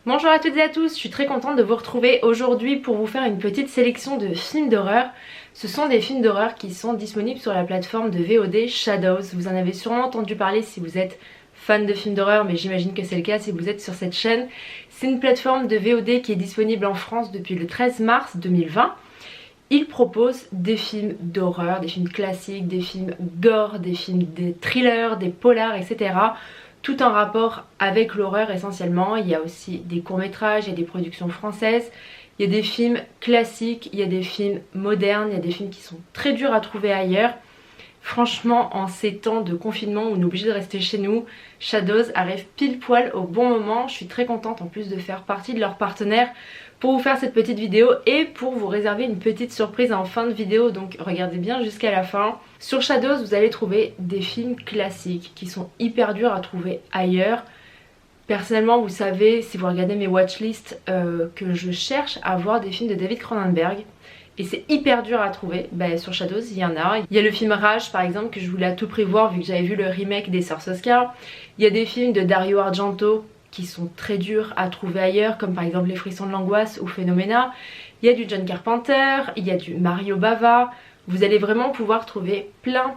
Bonjour à toutes et à tous, je suis très contente de vous retrouver aujourd'hui pour vous faire une petite sélection de films d'horreur. Ce sont des films d'horreur qui sont disponibles sur la plateforme de VOD Shadows. Vous en avez sûrement entendu parler si vous êtes fan de films d'horreur, mais j'imagine que c'est le cas si vous êtes sur cette chaîne. C'est une plateforme de VOD qui est disponible en France depuis le 13 mars 2020. Il propose des films d'horreur, des films classiques, des films gore, des films des thrillers, des polars, etc. Tout en rapport avec l'horreur essentiellement. Il y a aussi des courts-métrages, il y a des productions françaises, il y a des films classiques, il y a des films modernes, il y a des films qui sont très durs à trouver ailleurs. Franchement, en ces temps de confinement où on est obligé de rester chez nous, Shadows arrive pile poil au bon moment. Je suis très contente en plus de faire partie de leurs partenaires pour vous faire cette petite vidéo et pour vous réserver une petite surprise en fin de vidéo, donc regardez bien jusqu'à la fin. Sur Shadows, vous allez trouver des films classiques qui sont hyper durs à trouver ailleurs. Personnellement, vous savez, si vous regardez mes watchlists, que je cherche à voir des films de David Cronenberg. Et c'est hyper dur à trouver. Sur Shadows, il y en a. Il y a le film Rage par exemple que je voulais à tout prix voir vu que j'avais vu le remake des Sœurs Oscar. Il y a des films de Dario Argento qui sont très durs à trouver ailleurs, comme par exemple Les Frissons de l'Angoisse ou Phénoména. Il y a du John Carpenter, il y a du Mario Bava. Vous allez vraiment pouvoir trouver plein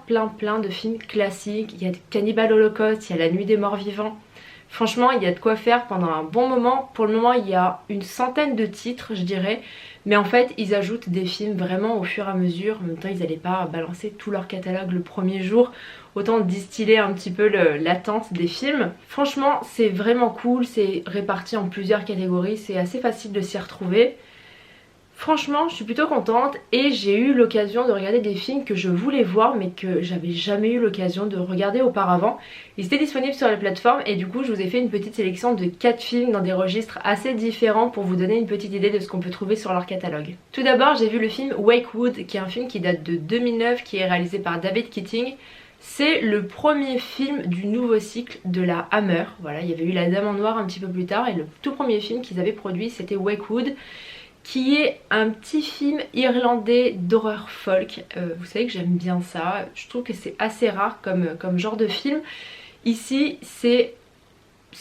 de films classiques. Il y a Cannibal Holocaust, il y a La Nuit des Morts Vivants. Franchement, il y a de quoi faire pendant un bon moment. Pour le moment, il y a une centaine de titres, je dirais. Mais en fait, ils ajoutent des films vraiment au fur et à mesure. En même temps, ils n'allaient pas balancer tout leur catalogue le premier jour. Autant distiller un petit peu l'attente des films. Franchement, c'est vraiment cool. C'est réparti en plusieurs catégories. C'est assez facile de s'y retrouver. Franchement, je suis plutôt contente et j'ai eu l'occasion de regarder des films que je voulais voir mais que j'avais jamais eu l'occasion de regarder auparavant. Ils étaient disponibles sur la plateforme et du coup je vous ai fait une petite sélection de 4 films dans des registres assez différents pour vous donner une petite idée de ce qu'on peut trouver sur leur catalogue. Tout d'abord, j'ai vu le film Wakewood, qui est un film qui date de 2009, qui est réalisé par David Keating. C'est le premier film du nouveau cycle de la Hammer. Voilà, il y avait eu La Dame en Noir un petit peu plus tard et le tout premier film qu'ils avaient produit c'était Wakewood, qui est un petit film irlandais d'horreur folk. Vous savez que j'aime bien ça, je trouve que c'est assez rare comme genre de film. Ici c'est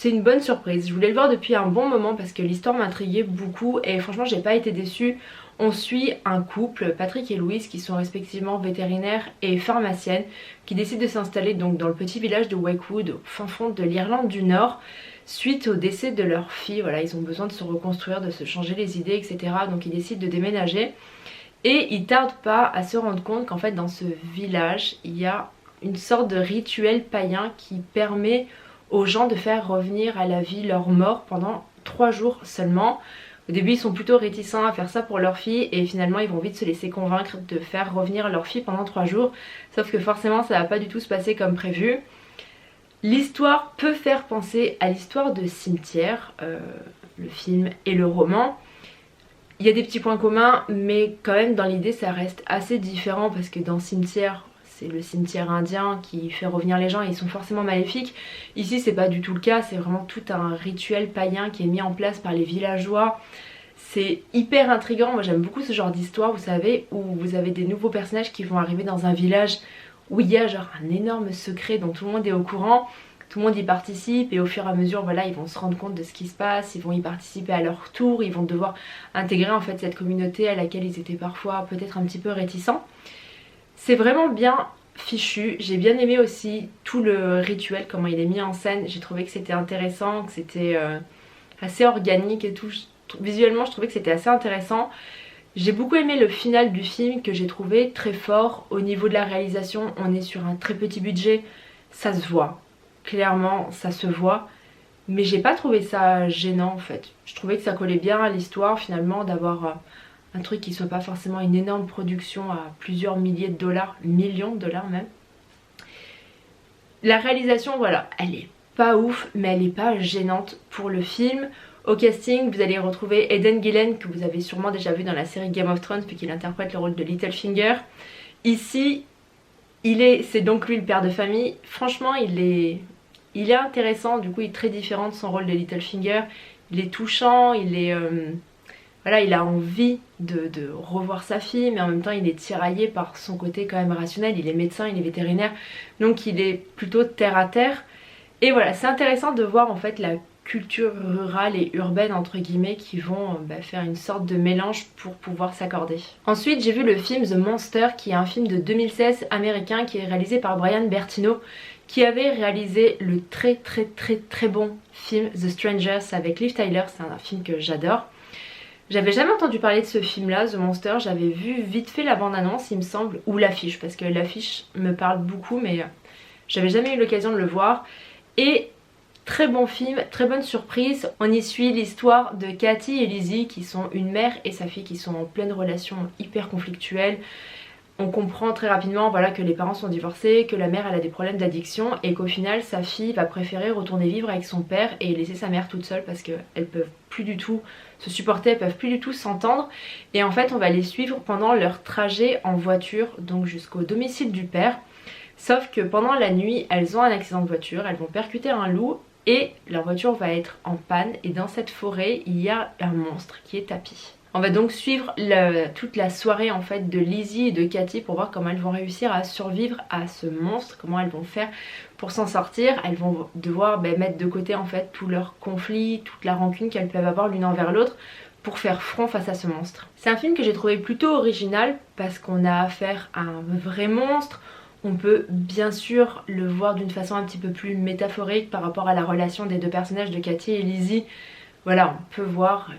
une bonne surprise, je voulais le voir depuis un bon moment parce que l'histoire m'intriguait beaucoup et franchement j'ai pas été déçue. On suit un couple, Patrick et Louise, qui sont respectivement vétérinaires et pharmaciennes, qui décident de s'installer donc dans le petit village de Wakewood, au fin fond de l'Irlande du Nord, suite au décès de leur fille. Voilà, ils ont besoin de se reconstruire, de se changer les idées, etc. Donc ils décident de déménager. Et ils tardent pas à se rendre compte qu'en fait dans ce village, il y a une sorte de rituel païen qui permet aux gens de faire revenir à la vie leurs morts pendant 3 jours seulement. Au début ils sont plutôt réticents à faire ça pour leur fille et finalement ils vont vite se laisser convaincre de faire revenir leur fille pendant 3 jours. Sauf que forcément ça va pas du tout se passer comme prévu. L'histoire peut faire penser à l'histoire de Cimetière, le film et le roman. Il y a des petits points communs mais quand même dans l'idée ça reste assez différent parce que dans Cimetière, c'est le cimetière indien qui fait revenir les gens et ils sont forcément maléfiques. Ici c'est pas du tout le cas, c'est vraiment tout un rituel païen qui est mis en place par les villageois. C'est hyper intriguant, moi j'aime beaucoup ce genre d'histoire, vous savez, où vous avez des nouveaux personnages qui vont arriver dans un village où il y a genre un énorme secret dont tout le monde est au courant. Tout le monde y participe et au fur et à mesure voilà ils vont se rendre compte de ce qui se passe, ils vont y participer à leur tour, ils vont devoir intégrer en fait cette communauté à laquelle ils étaient parfois peut-être un petit peu réticents. C'est vraiment bien fichu, j'ai bien aimé aussi tout le rituel, comment il est mis en scène, j'ai trouvé que c'était intéressant, que c'était assez organique et tout. Visuellement je trouvais que c'était assez intéressant. J'ai beaucoup aimé le final du film que j'ai trouvé très fort. Au niveau de la réalisation, on est sur un très petit budget, ça se voit, clairement ça se voit. Mais j'ai pas trouvé ça gênant en fait. Je trouvais que ça collait bien à l'histoire finalement d'avoir un truc qui soit pas forcément une énorme production à plusieurs milliers de dollars, millions de dollars même. La réalisation voilà, elle est pas ouf mais elle est pas gênante pour le film. Au casting vous allez retrouver Aidan Gillen que vous avez sûrement déjà vu dans la série Game of Thrones puisqu'il interprète le rôle de Littlefinger. Ici c'est donc lui le père de famille. Franchement il est intéressant, du coup il est très différent de son rôle de Littlefinger. Il est touchant, voilà, il a envie de revoir sa fille mais en même temps il est tiraillé par son côté quand même rationnel. Il est médecin, il est vétérinaire donc il est plutôt terre à terre. Et voilà, c'est intéressant de voir en fait la culture rurale et urbaine entre guillemets qui vont faire une sorte de mélange pour pouvoir s'accorder. Ensuite j'ai vu le film The Monster qui est un film de 2016 américain qui est réalisé par Brian Bertino qui avait réalisé le très bon film The Strangers avec Liv Tyler. C'est un film que j'adore. J'avais jamais entendu parler de ce film là, The Monster, j'avais vu vite fait la bande-annonce il me semble, ou l'affiche, parce que l'affiche me parle beaucoup mais j'avais jamais eu l'occasion de le voir. Et très bon film, très bonne surprise. On y suit l'histoire de Cathy et Lizzie qui sont une mère et sa fille qui sont en pleine relation hyper conflictuelle. On comprend très rapidement voilà, que les parents sont divorcés, que la mère elle a des problèmes d'addiction et qu'au final sa fille va préférer retourner vivre avec son père et laisser sa mère toute seule parce qu'elles peuvent plus du tout se supporter, elles peuvent plus du tout s'entendre. Et en fait on va les suivre pendant leur trajet en voiture, donc jusqu'au domicile du père. Sauf que pendant la nuit elles ont un accident de voiture, elles vont percuter un loup et leur voiture va être en panne et dans cette forêt il y a un monstre qui est Tapi. On va donc suivre toute la soirée en fait de Lizzie et de Cathy pour voir comment elles vont réussir à survivre à ce monstre, comment elles vont faire pour s'en sortir. Elles vont devoir mettre de côté en fait tous leurs conflits, toute la rancune qu'elles peuvent avoir l'une envers l'autre pour faire front face à ce monstre. C'est un film que j'ai trouvé plutôt original parce qu'on a affaire à un vrai monstre. On peut bien sûr le voir d'une façon un petit peu plus métaphorique par rapport à la relation des deux personnages de Cathy et Lizzie. Voilà, on peut voir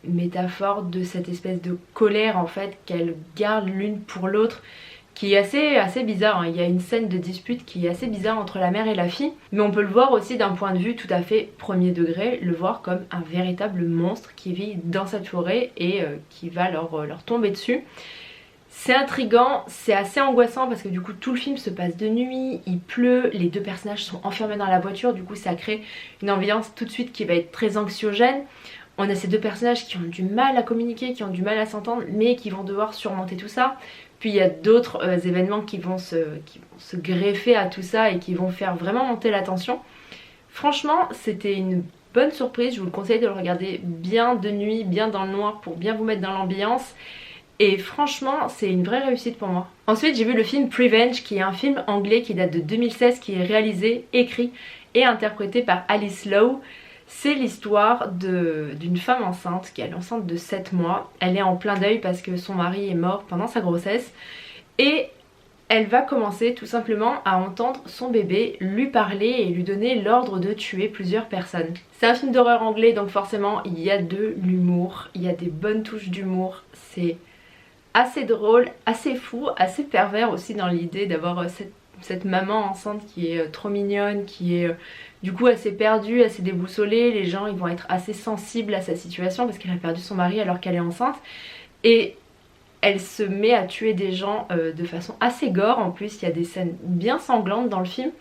une métaphore de cette espèce de colère en fait qu'elles gardent l'une pour l'autre qui est assez bizarre, hein. Il y a une scène de dispute qui est assez bizarre entre la mère et la fille, mais on peut le voir aussi d'un point de vue tout à fait premier degré, le voir comme un véritable monstre qui vit dans cette forêt et qui va leur tomber dessus. C'est intriguant, c'est assez angoissant parce que du coup tout le film se passe de nuit, il pleut, les deux personnages sont enfermés dans la voiture, du coup ça crée une ambiance tout de suite qui va être très anxiogène. On a ces deux personnages qui ont du mal à communiquer, qui ont du mal à s'entendre, mais qui vont devoir surmonter tout ça. Puis il y a d'autres événements qui vont se greffer à tout ça et qui vont faire vraiment monter la tension. Franchement, c'était une bonne surprise, je vous le conseille de le regarder bien de nuit, bien dans le noir pour bien vous mettre dans l'ambiance. Et franchement, c'est une vraie réussite pour moi. Ensuite, j'ai vu le film Prevenge, qui est un film anglais qui date de 2016, qui est réalisé, écrit et interprété par Alice Lowe. C'est l'histoire d'une femme enceinte qui est enceinte de 7 mois. Elle est en plein deuil parce que son mari est mort pendant sa grossesse. Et elle va commencer tout simplement à entendre son bébé lui parler et lui donner l'ordre de tuer plusieurs personnes. C'est un film d'horreur anglais donc forcément il y a de l'humour, il y a des bonnes touches d'humour. C'est assez drôle, assez fou, assez pervers aussi dans l'idée d'avoir cette maman enceinte qui est trop mignonne, qui est du coup assez perdue, assez déboussolée. Les gens ils vont être assez sensibles à sa situation parce qu'elle a perdu son mari alors qu'elle est enceinte. Et elle se met à tuer des gens de façon assez gore. En plus il y a des scènes bien sanglantes dans le film.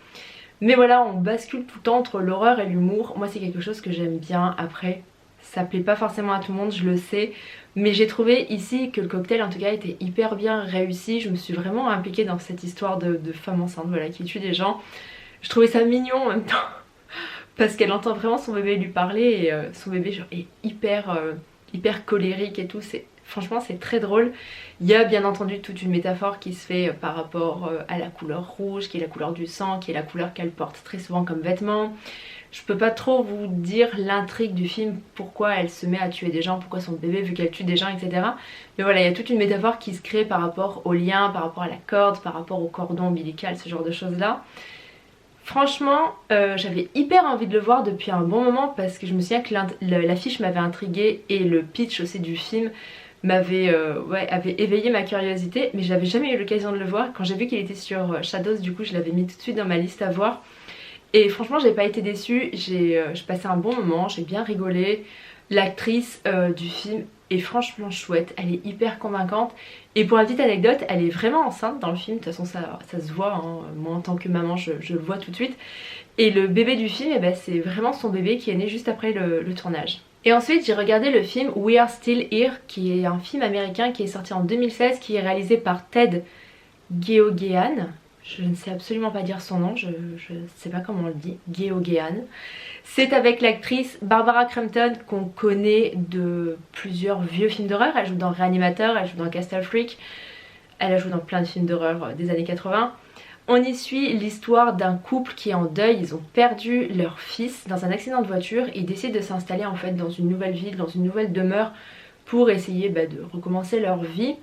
Mais voilà, on bascule tout le temps entre l'horreur et l'humour. Moi c'est quelque chose que j'aime bien. Après ça plaît pas forcément à tout le monde, je le sais. Mais j'ai trouvé ici que le cocktail en tout cas était hyper bien réussi. Je me suis vraiment impliquée dans cette histoire de femme enceinte voilà, qui tue des gens. Je trouvais ça mignon en même temps. Parce qu'elle entend vraiment son bébé lui parler et son bébé genre, est hyper colérique et tout. Franchement c'est très drôle. Il y a bien entendu toute une métaphore qui se fait par rapport à la couleur rouge, qui est la couleur du sang, qui est la couleur qu'elle porte très souvent comme vêtement. Je peux pas trop vous dire l'intrigue du film, pourquoi elle se met à tuer des gens, pourquoi son bébé vu qu'elle tue des gens, etc. Mais voilà, il y a toute une métaphore qui se crée par rapport au lien, par rapport à la corde, par rapport au cordon ombilical, ce genre de choses là. Franchement, j'avais hyper envie de le voir depuis un bon moment parce que je me souviens que l'affiche m'avait intriguée et le pitch aussi du film avait éveillé ma curiosité, mais j'avais jamais eu l'occasion de le voir. Quand j'ai vu qu'il était sur Shadows, du coup je l'avais mis tout de suite dans ma liste à voir. Et franchement j'ai pas été déçue, j'ai passé un bon moment, j'ai bien rigolé. L'actrice du film est franchement chouette, elle est hyper convaincante. Et pour la petite anecdote, elle est vraiment enceinte dans le film, de toute façon ça se voit, hein. Moi en tant que maman je le vois tout de suite. Et le bébé du film, eh ben, c'est vraiment son bébé qui est né juste après le tournage. Et ensuite j'ai regardé le film We Are Still Here, qui est un film américain qui est sorti en 2016, qui est réalisé par Ted Geoghegan. Je ne sais absolument pas dire son nom, je ne sais pas comment on le dit, Geoghegan. C'est avec l'actrice Barbara Crampton qu'on connaît de plusieurs vieux films d'horreur. Elle joue dans Réanimateur, elle joue dans Castle Freak, elle a joué dans plein de films d'horreur des années 80. On y suit l'histoire d'un couple qui est en deuil, ils ont perdu leur fils dans un accident de voiture et ils décident de s'installer en fait dans une nouvelle ville, dans une nouvelle demeure pour essayer de recommencer leur vie.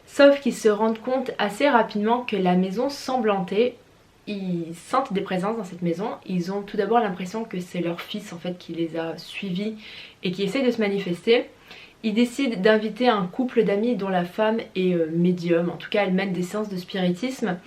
Sauf qu'ils se rendent compte assez rapidement que la maison semble hantée. Ils sentent des présences dans cette maison. Ils ont tout d'abord l'impression que c'est leur fils en fait qui les a suivis et qui essaie de se manifester. Ils décident d'inviter un couple d'amis dont la femme est médium, en tout cas elle mène des séances de spiritisme.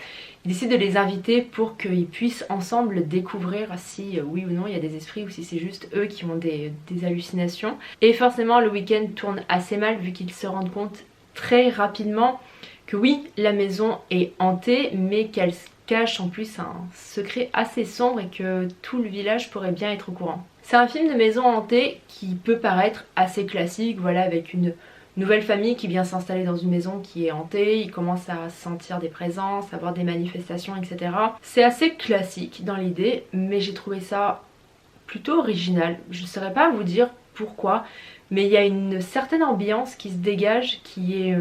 Ils décident de les inviter pour qu'ils puissent ensemble découvrir si oui ou non il y a des esprits ou si c'est juste eux qui ont des hallucinations. Et forcément le week-end tourne assez mal vu qu'ils se rendent compte très rapidement que oui, la maison est hantée mais qu'elle cache en plus un secret assez sombre et que tout le village pourrait bien être au courant. C'est un film de maison hantée qui peut paraître assez classique, voilà, avec une nouvelle famille qui vient s'installer dans une maison qui est hantée, ils commencent à sentir des présences, à voir des manifestations, etc. C'est assez classique dans l'idée, mais j'ai trouvé ça plutôt original. Je ne saurais pas vous dire pourquoi, mais il y a une certaine ambiance qui se dégage qui est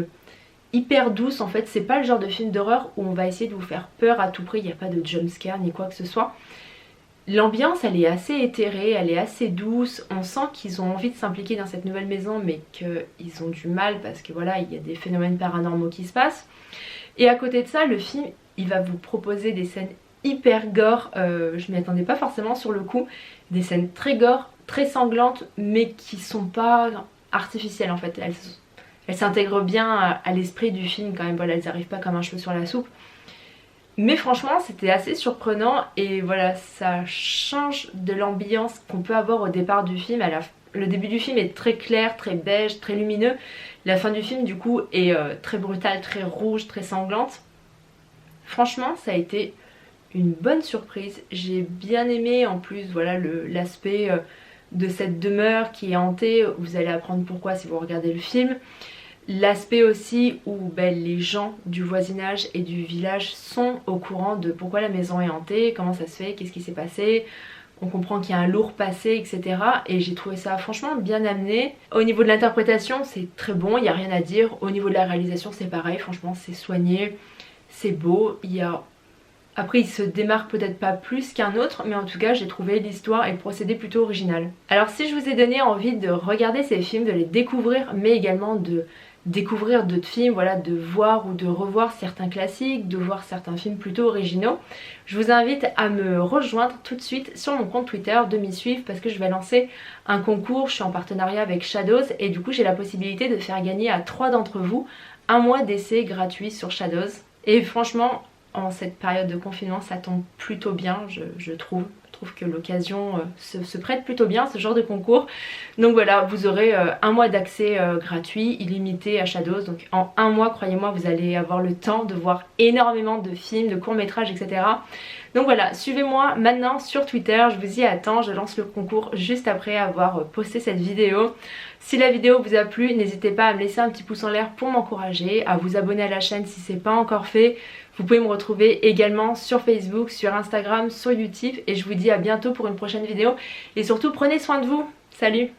hyper douce en fait. C'est pas le genre de film d'horreur où on va essayer de vous faire peur à tout prix, il n'y a pas de jumpscare ni quoi que ce soit. L'ambiance elle est assez éthérée, elle est assez douce, on sent qu'ils ont envie de s'impliquer dans cette nouvelle maison mais qu'ils ont du mal parce que voilà, il y a des phénomènes paranormaux qui se passent. Et à côté de ça, le film il va vous proposer des scènes hyper gore, je m'y attendais pas forcément sur le coup, des scènes très gore, très sanglantes mais qui sont pas artificielles en fait, elles s'intègrent bien à l'esprit du film quand même, voilà, elles arrivent pas comme un cheveu sur la soupe. Mais franchement c'était assez surprenant et voilà, ça change de l'ambiance qu'on peut avoir au départ du film. Le début du film est très clair, très beige, très lumineux. La fin du film du coup est très brutale, très rouge, très sanglante. Franchement ça a été une bonne surprise. J'ai bien aimé en plus voilà l'aspect de cette demeure qui est hantée. Vous allez apprendre pourquoi si vous regardez le film. L'aspect aussi où les gens du voisinage et du village sont au courant de pourquoi la maison est hantée, comment ça se fait, qu'est-ce qui s'est passé. On comprend qu'il y a un lourd passé, etc. Et j'ai trouvé ça franchement bien amené. Au niveau de l'interprétation, c'est très bon, il n'y a rien à dire. Au niveau de la réalisation, c'est pareil, franchement, c'est soigné, c'est beau. Après, il se démarque peut-être pas plus qu'un autre, mais en tout cas, j'ai trouvé l'histoire et le procédé plutôt original. Alors si je vous ai donné envie de regarder ces films, de les découvrir, mais également de découvrir d'autres films, voilà, de voir ou de revoir certains classiques, de voir certains films plutôt originaux, je vous invite à me rejoindre tout de suite sur mon compte Twitter, de m'y suivre parce que je vais lancer un concours. Je suis en partenariat avec Shadows et du coup j'ai la possibilité de faire gagner à 3 d'entre vous un mois d'essai gratuit sur Shadows. Et franchement, en cette période de confinement, ça tombe plutôt bien, je trouve. Je trouve que l'occasion se prête plutôt bien à ce genre de concours. Donc voilà, vous aurez un mois d'accès gratuit, illimité à Shadows. Donc en un mois, croyez-moi, vous allez avoir le temps de voir énormément de films, de courts-métrages, etc. Donc voilà, suivez-moi maintenant sur Twitter, je vous y attends. Je lance le concours juste après avoir posté cette vidéo. Si la vidéo vous a plu, n'hésitez pas à me laisser un petit pouce en l'air pour m'encourager, à vous abonner à la chaîne si ce n'est pas encore fait. Vous pouvez me retrouver également sur Facebook, sur Instagram, sur YouTube et je vous dis à bientôt pour une prochaine vidéo. Et surtout, prenez soin de vous. Salut!